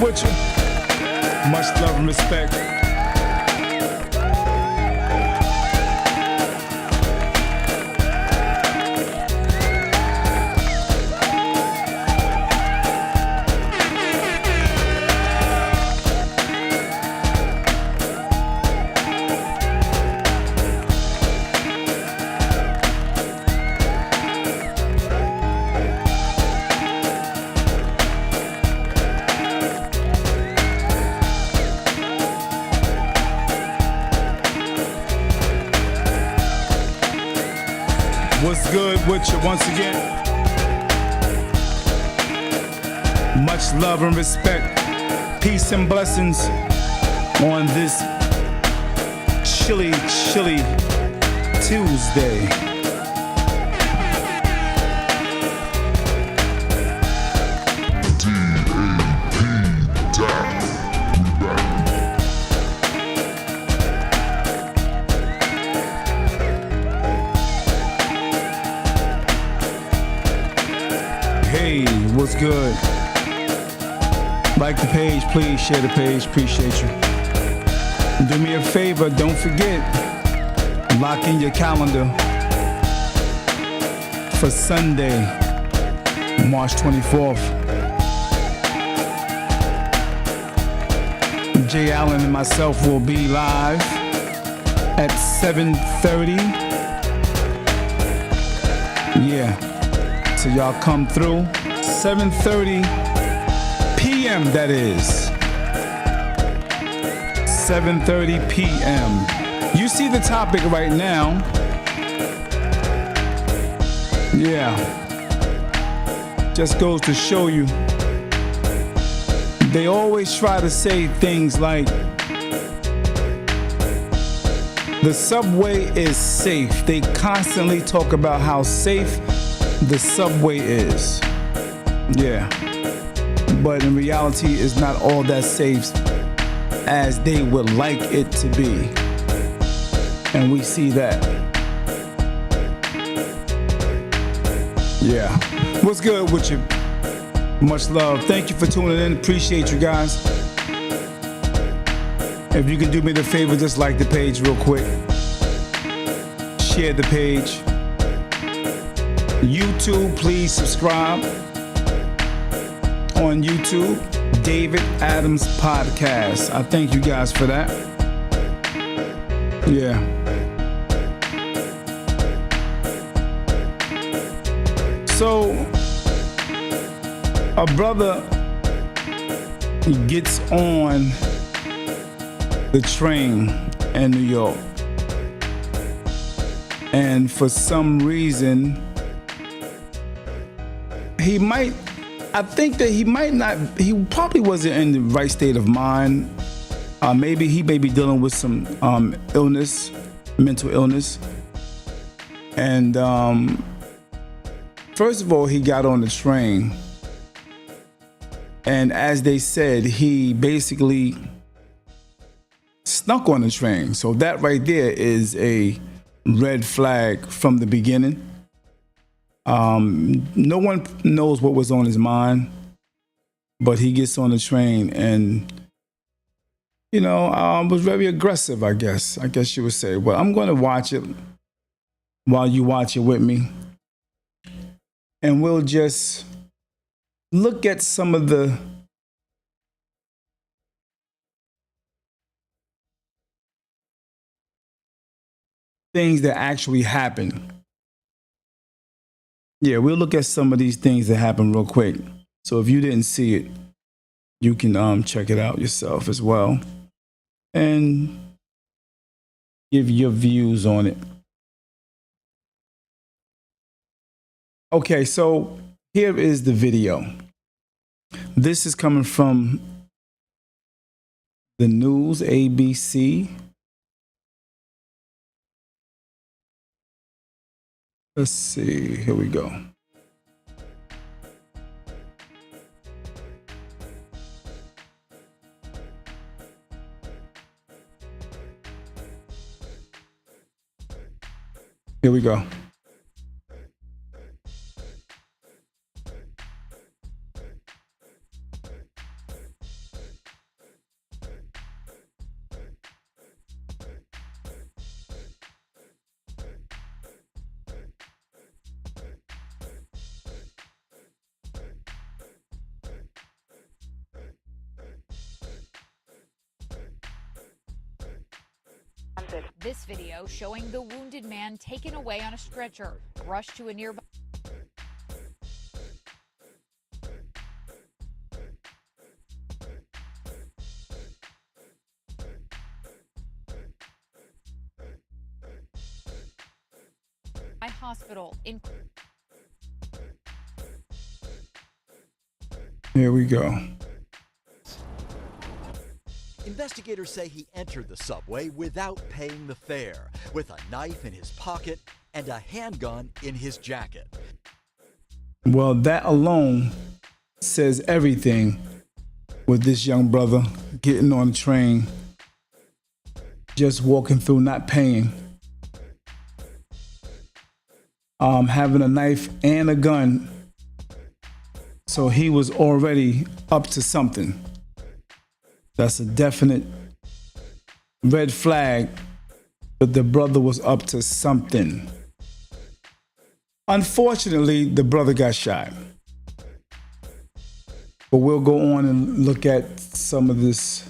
good with you? Much love and respect. What's good with you once again? Much love and respect. Peace and blessings on this chilly Tuesday. D.A.P. Hey, what's good? Like the page, please share the page. Appreciate you. Do me a favor, don't forget, lock in your calendar for Sunday, March 24th. Jay Allen and myself will be live at 7:30. Yeah. So y'all come through. 7:30 p.m. that is. 7:30 p.m. You see the topic right now. Yeah. Just goes to show you. They always try to say things like, the subway is safe. They constantly talk about how safe the subway is. Yeah. But in reality, it's not all that safe as they would like it to be. And we see that. Yeah. What's good with you? Much love. Thank you for tuning in. Appreciate you guys. If you can do me the favor, just like the page real quick. Share the page. YouTube, please subscribe on YouTube, David Adams Podcast. I thank you guys for that. Yeah. So, a brother gets on the train in New York, and for some reason, he probably wasn't in the right state of mind. Maybe he may be dealing with some illness, mental illness. And first of all, he got on the train. And as they said, he basically snuck on the train. So that right there is a red flag from the beginning. No one knows what was on his mind, but he gets on the train and, was very aggressive, I guess you would say. Well, I'm going to watch it while you watch it with me. And we'll just look at some of the things that actually happened. Yeah, we'll look at some of these things that happened real quick. So if you didn't see it, you can check it out yourself as well and give your views on it. Okay, so here is the video. This is coming from the news, ABC. Let's see, here we go. Here we go. This video showing the wounded man taken away on a stretcher, rushed to a nearby hospital in. Here we go. Investigators say he entered the subway without paying the fare, with a knife in his pocket and a handgun in his jacket. Well, that alone says everything with this young brother getting on the train, just walking through, not paying, having a knife and a gun. So he was already up to something. That's a definite red flag that the brother was up to something. Unfortunately, the brother got shot. But we'll go on and look at some of this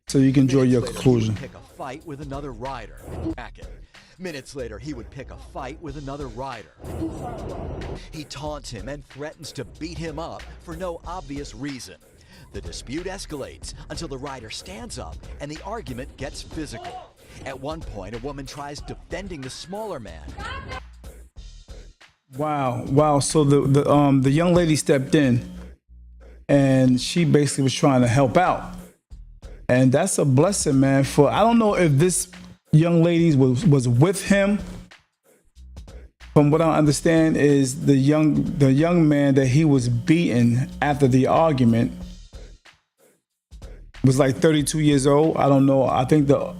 so you can draw your conclusion. Pick a fight with another rider. Minutes later, he would pick a fight with another rider. He taunts him and threatens to beat him up for no obvious reason. The dispute escalates until the rider stands up and the argument gets physical. At one point, a woman tries defending the smaller man. Wow. So the young lady stepped in and she basically was trying to help out. And that's a blessing, man. For I don't know if this young lady was with him. From what I understand is the young man that he was beating after the argument was like 32 years old. I don't know. I think the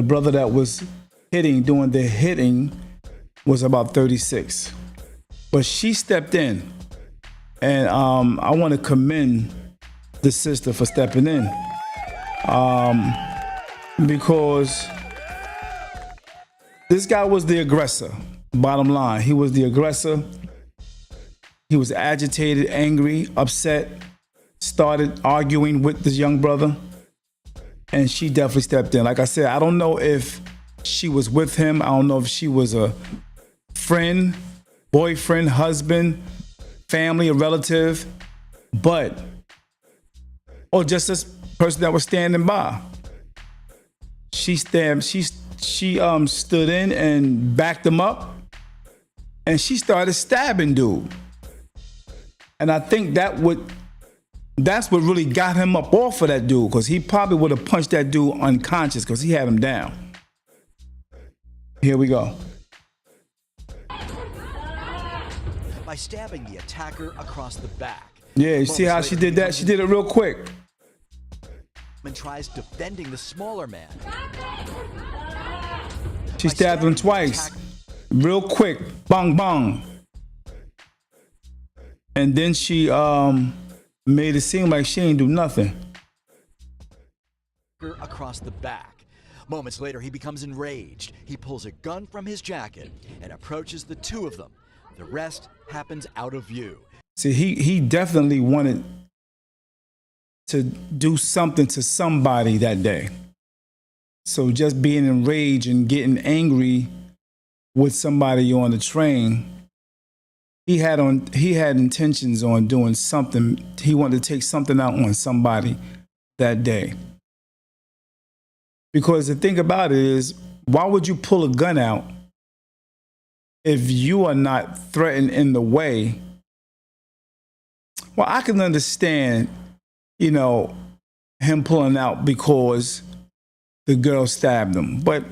brother that was doing the hitting was about 36. But she stepped in. And I want to commend the sister for stepping in. Because this guy was the aggressor. Bottom line, he was the aggressor. He was agitated, angry, upset, started arguing with this young brother. And she definitely stepped in. Like I said, I don't know if she was with him. I don't know if she was a friend, boyfriend, husband, family, a relative, or just this person that was standing by. She stood in and backed him up, and she started stabbing dude. And I think that's what really got him up off of that dude, because he probably would have punched that dude unconscious because he had him down. Here we go. By stabbing the attacker across the back. Yeah, you see how she did that? She did it real quick. And tries defending the smaller man. She stabbed him twice. Real quick. Bang, bang. And then she made it seem like she ain't do nothing. Across the back. Moments later, he becomes enraged. He pulls a gun from his jacket and approaches the two of them. The rest happens out of view. See, he definitely wanted to do something to somebody that day. So just being enraged and getting angry with somebody on the train, he had intentions on doing something. He wanted to take something out on somebody that day. Because the thing about it is, why would you pull a gun out if you are not threatened in the way? Well, I can understand, him pulling out because the girl stabbed him. But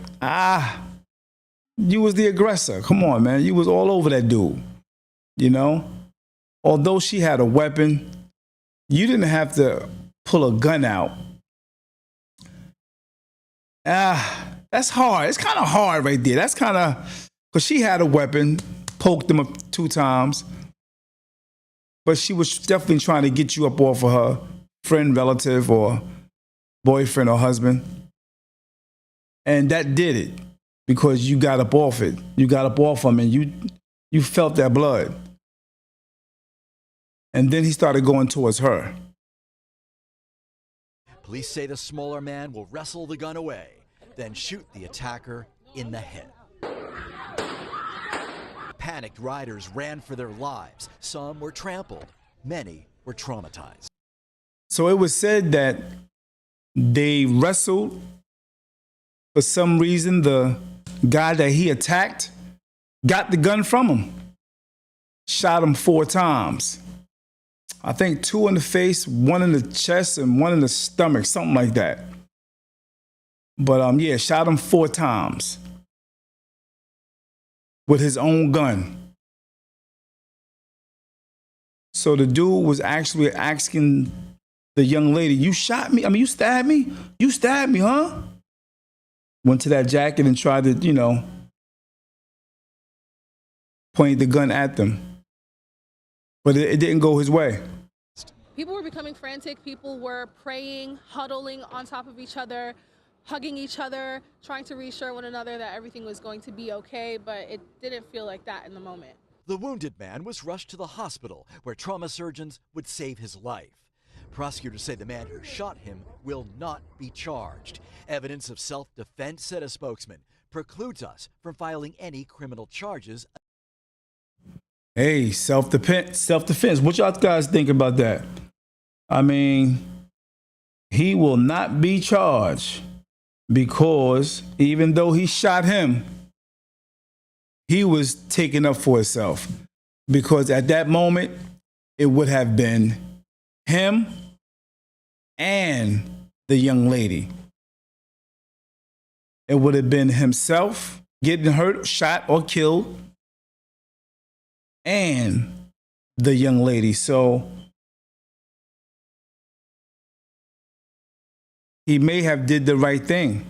you was the aggressor. Come on, man. You was all over that dude. Although she had a weapon, you didn't have to pull a gun out. That's hard. It's kind of hard right there. That's kind of, because she had a weapon, poked him up 2 times. But she was definitely trying to get you up off of her friend, relative, or boyfriend or husband. And that did it, because you got up off it. You got up off him and you felt that blood. And then he started going towards her. Police say the smaller man will wrestle the gun away. then shoot the attacker in the head. Panicked riders ran for their lives. Some were trampled. Many were traumatized. So it was said that they wrestled. For some reason, the guy that he attacked got the gun from him, shot him 4 times. I think 2 in the face, 1 in the chest, and 1 in the stomach, something like that. But yeah, shot him 4 times with his own gun. So the dude was actually asking the young lady, "You shot me? I mean, you stabbed me? You stabbed me, huh?" Went to that jacket and tried to, point the gun at them. But it didn't go his way. People were becoming frantic. People were praying, huddling on top of each other, hugging each other, trying to reassure one another that everything was going to be okay, but it didn't feel like that in the moment. The wounded man was rushed to the hospital where trauma surgeons would save his life. Prosecutors say the man who shot him will not be charged. Evidence of self-defense, said a spokesman, precludes us from filing any criminal charges. Hey, self-defense. What y'all guys think about that? I mean, he will not be charged because even though he shot him, he was taking up for himself. Because at that moment, it would have been him and the young lady. It would have been himself getting hurt, shot, or killed, and the young lady. So he may have did the right thing.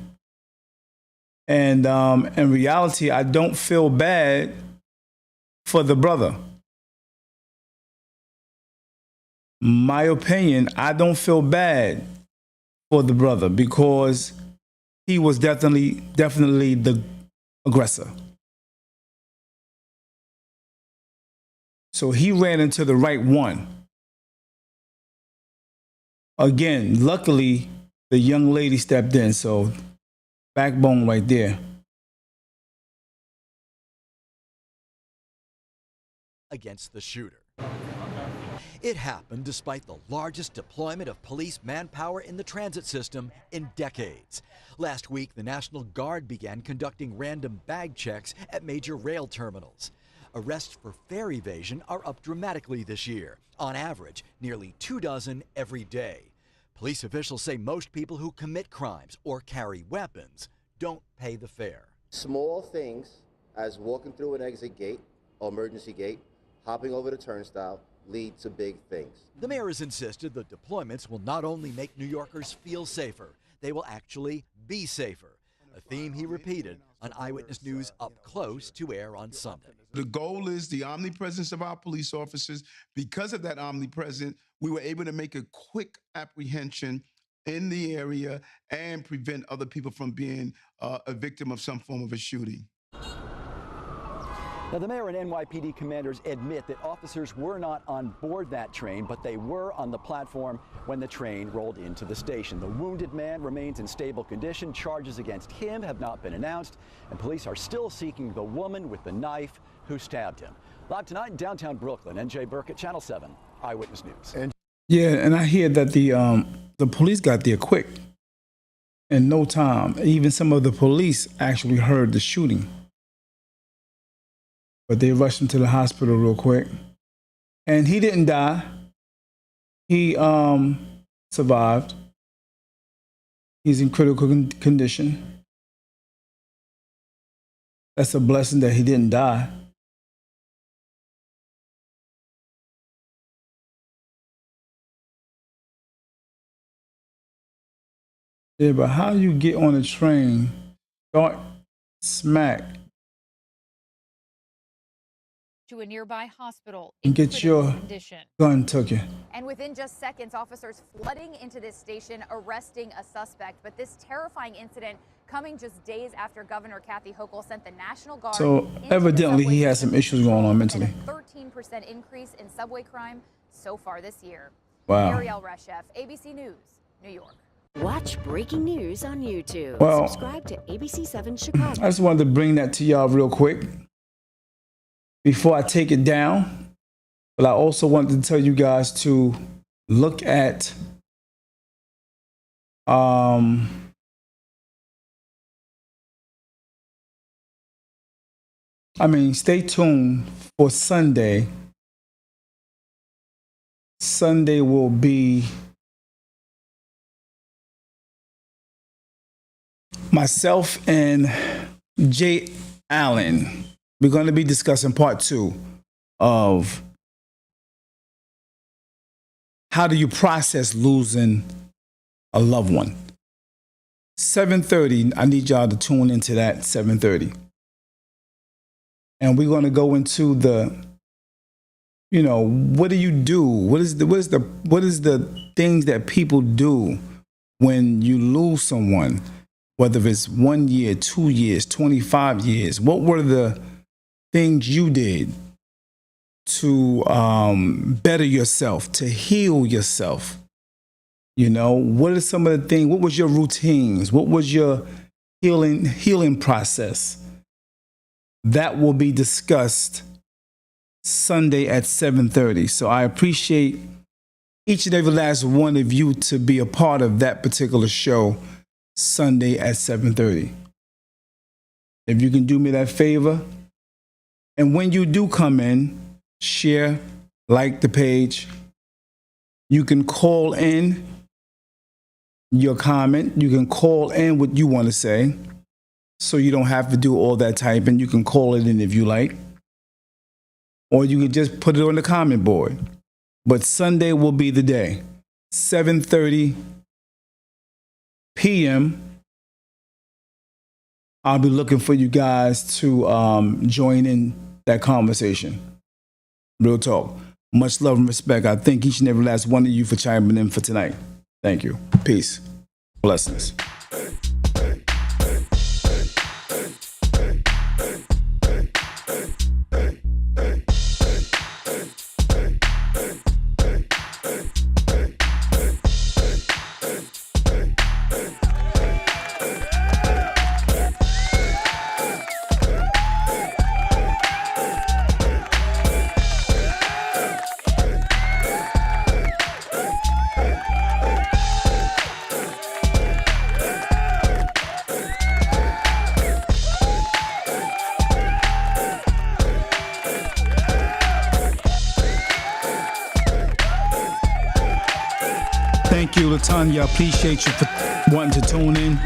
And in reality, I don't feel bad for the brother. My opinion, I don't feel bad for the brother because he was definitely the aggressor. So he ran into the right one. Again, luckily, the young lady stepped in, so backbone right there. Against the shooter. It happened despite the largest deployment of police manpower in the transit system in decades. Last week, the National Guard began conducting random bag checks at major rail terminals. Arrests for fare evasion are up dramatically this year. On average, nearly 24 every day. Police officials say most people who commit crimes or carry weapons don't pay the fare. Small things as walking through an exit gate or emergency gate, hopping over the turnstile, lead to big things. The mayor has insisted the deployments will not only make New Yorkers feel safer, they will actually be safer. A theme he repeated on Eyewitness News Up Close to air on Sunday. The goal is the omnipresence of our police officers. Because of that omnipresence, we were able to make a quick apprehension in the area and prevent other people from being a victim of some form of a shooting. Now, the mayor and NYPD commanders admit that officers were not on board that train, but they were on the platform when the train rolled into the station. The wounded man remains in stable condition. Charges against him have not been announced, and police are still seeking the woman with the knife who stabbed him. Live tonight in downtown Brooklyn, NJ Burkett, Channel 7, Eyewitness News. Yeah, and I hear that the police got there quick. In no time, even some of the police actually heard the shooting. But they rushed him to the hospital real quick. And he didn't die. He survived. He's in critical condition. That's a blessing that he didn't die. Yeah, but how you get on a train, start smack, to a nearby hospital and in get critical your condition. gun took you? And within just seconds, officers flooding into this station, arresting a suspect. But this terrifying incident coming just days after Governor Kathy Hochul sent the National Guard. So evidently he has some issues going on mentally. A 13% increase in subway crime so far this year. Wow. Ariel Reshef, ABC News, New York. Watch breaking news on YouTube. Well, Subscribe to ABC7 Chicago. I just wanted to bring that to y'all real quick before I take it down. But I also wanted to tell you guys to look at stay tuned for Sunday. Sunday will be myself and Jay Allen. We're going to be discussing part 2 of how do you process losing a loved one. 7:30, I need y'all to tune into that, 7:30. And we're going to go into what do you do? What is the things that people do when you lose someone, whether it's 1 year, 2 years, 25 years? What were the things you did to better yourself, to heal yourself? What are some of the things? What was your routines? What was your healing process? That will be discussed Sunday at 7:30. So I appreciate each and every last one of you to be a part of that particular show Sunday at 7:30. If you can do me that favor, and when you do come in, share, like the page. You can call in your comment. You can call in what you want to say, so you don't have to do all that typing. You can call it in if you like, or you can just put it on the comment board. But Sunday will be the day, 7:30 p.m. I'll be looking for you guys to join in that conversation. Real talk. Much love and respect. I thank each and every last one of you for chiming in for tonight. Thank you. Peace. Blessings. Thank you, Latanya. I appreciate you for wanting to tune in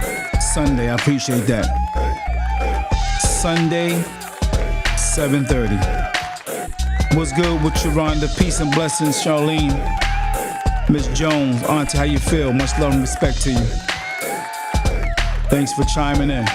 Sunday. I appreciate that. Sunday, 7:30. What's good with Sharonda? Peace and blessings, Charlene. Miss Jones, Auntie, how you feel? Much love and respect to you. Thanks for chiming in.